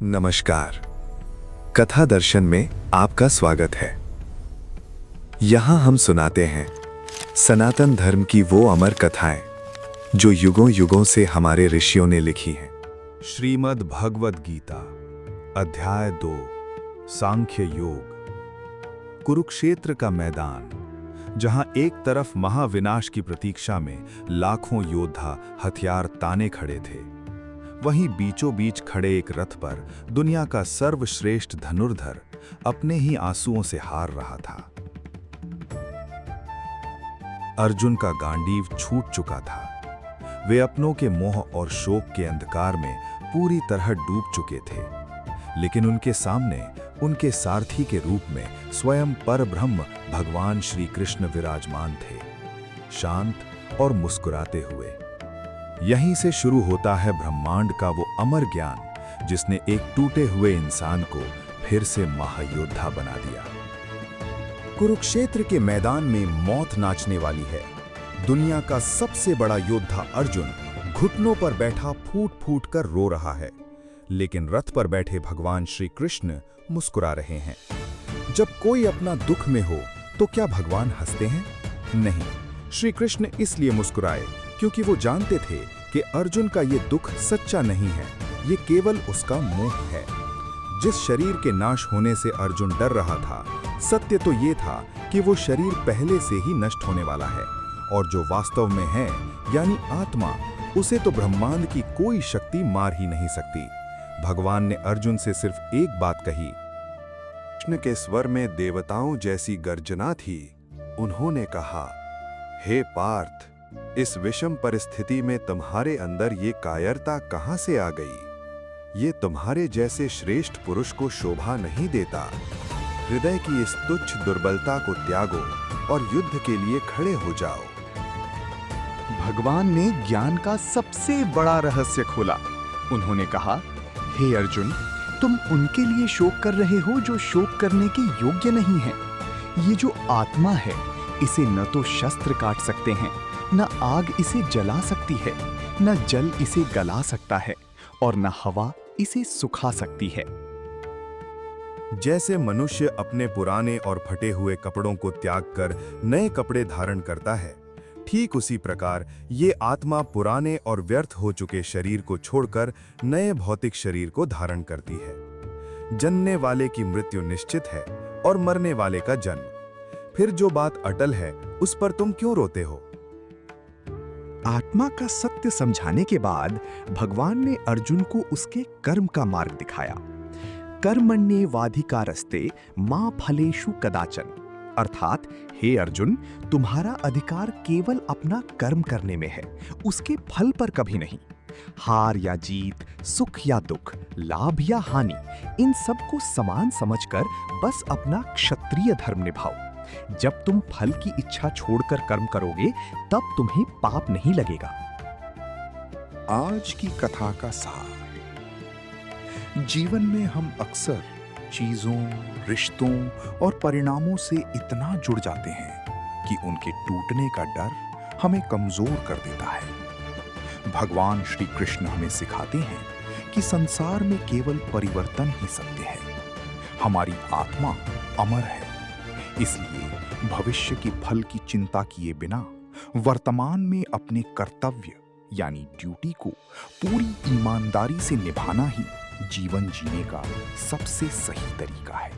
नमस्कार। कथा दर्शन में आपका स्वागत है। यहाँ हम सुनाते हैं सनातन धर्म की वो अमर कथाएं जो युगों युगों से हमारे ऋषियों ने लिखी हैं। श्रीमद् भगवद गीता अध्याय 2 सांख्य योग। कुरुक्षेत्र का मैदान, जहां एक तरफ महाविनाश की प्रतीक्षा में लाखों योद्धा हथियार ताने खड़े थे, वहीं बीचों बीच खड़े एक रथ पर दुनिया का सर्वश्रेष्ठ धनुर्धर अपने ही आंसुओं से हार रहा था। अर्जुन का गांडीव छूट चुका था। वे अपनों के मोह और शोक के अंधकार में पूरी तरह डूब चुके थे, लेकिन उनके सामने उनके सारथी के रूप में स्वयं परब्रह्म भगवान श्री कृष्ण विराजमान थे, शांत और मुस्कुराते हुए। यहीं से शुरू होता है ब्रह्मांड का वो अमर ज्ञान जिसने एक टूटे हुए इंसान को फिर से महायोद्धा बना दिया। कुरुक्षेत्र के मैदान में मौत नाचने वाली है। दुनिया का सबसे बड़ा योद्धा अर्जुन घुटनों पर बैठा फूट फूट कर रो रहा है, लेकिन रथ पर बैठे भगवान श्री कृष्ण मुस्कुरा रहे हैं। जब कोई अपना दुख में हो तो क्या भगवान हंसते हैं? नहीं, श्री कृष्ण इसलिए मुस्कुराए क्योंकि वो जानते थे कि अर्जुन का ये दुख सच्चा नहीं है, ये केवल उसका मोह है। जिस शरीर के नाश होने से अर्जुन डर रहा था, सत्य तो ये था कि वो शरीर पहले से ही नष्ट होने वाला है, और जो वास्तव में है यानी आत्मा, उसे तो ब्रह्मांड की कोई शक्ति मार ही नहीं सकती। भगवान ने अर्जुन से सिर्फ एक बात कही। कृष्ण के स्वर में देवताओं जैसी गर्जना थी। उन्होंने कहा, हे पार्थ, इस विषम परिस्थिति में तुम्हारे अंदर ये कायरता कहां से आ गई? ये तुम्हारे जैसे श्रेष्ठ पुरुष को शोभा नहीं देता। हृदय की इस तुच्छ दुर्बलता को त्यागो और युद्ध के लिए खड़े हो जाओ। भगवान ने ज्ञान का सबसे बड़ा रहस्य खोला। उन्होंने कहा, हे अर्जुन, तुम उनके लिए शोक कर रहे हो जो शोक करने के योग्य नहीं है। ये जो आत्मा है, इसे न तो शस्त्र काट सकते हैं, न आग इसे जला सकती है, न जल इसे गला सकता है, और न हवा इसे सुखा सकती है। जैसे मनुष्य अपने पुराने और फटे हुए कपड़ों को त्याग कर नए कपड़े धारण करता है, ठीक उसी प्रकार ये आत्मा पुराने और व्यर्थ हो चुके शरीर को छोड़कर नए भौतिक शरीर को धारण करती है। जन्मने वाले की मृत्यु निश्चित है और मरने वाले का जन्म। फिर जो बात अटल है, उस पर तुम क्यों रोते हो? आत्मा का सत्य समझाने के बाद भगवान ने अर्जुन को उसके कर्म का मार्ग दिखाया। कर्मण्येवाधिकारस्ते मा फलेषु कदाचन। अर्थात, हे अर्जुन, तुम्हारा अधिकार केवल अपना कर्म करने में है, उसके फल पर कभी नहीं। हार या जीत, सुख या दुख, लाभ या हानि, इन सब को समान समझकर बस अपना क्षत्रिय धर्म निभाओ। जब तुम फल की इच्छा छोड़कर कर्म करोगे, तब तुम्हें पाप नहीं लगेगा। आज की कथा का सार। जीवन में हम अक्सर चीजों, रिश्तों और परिणामों से इतना जुड़ जाते हैं कि उनके टूटने का डर हमें कमजोर कर देता है। भगवान श्री कृष्ण हमें सिखाते हैं कि संसार में केवल परिवर्तन ही सत्य है। हमारी आत्मा अमर है, इसलिए भविष्य की फल की चिंता किए बिना वर्तमान में अपने कर्तव्य यानी ड्यूटी को पूरी ईमानदारी से निभाना ही जीवन जीने का सबसे सही तरीका है।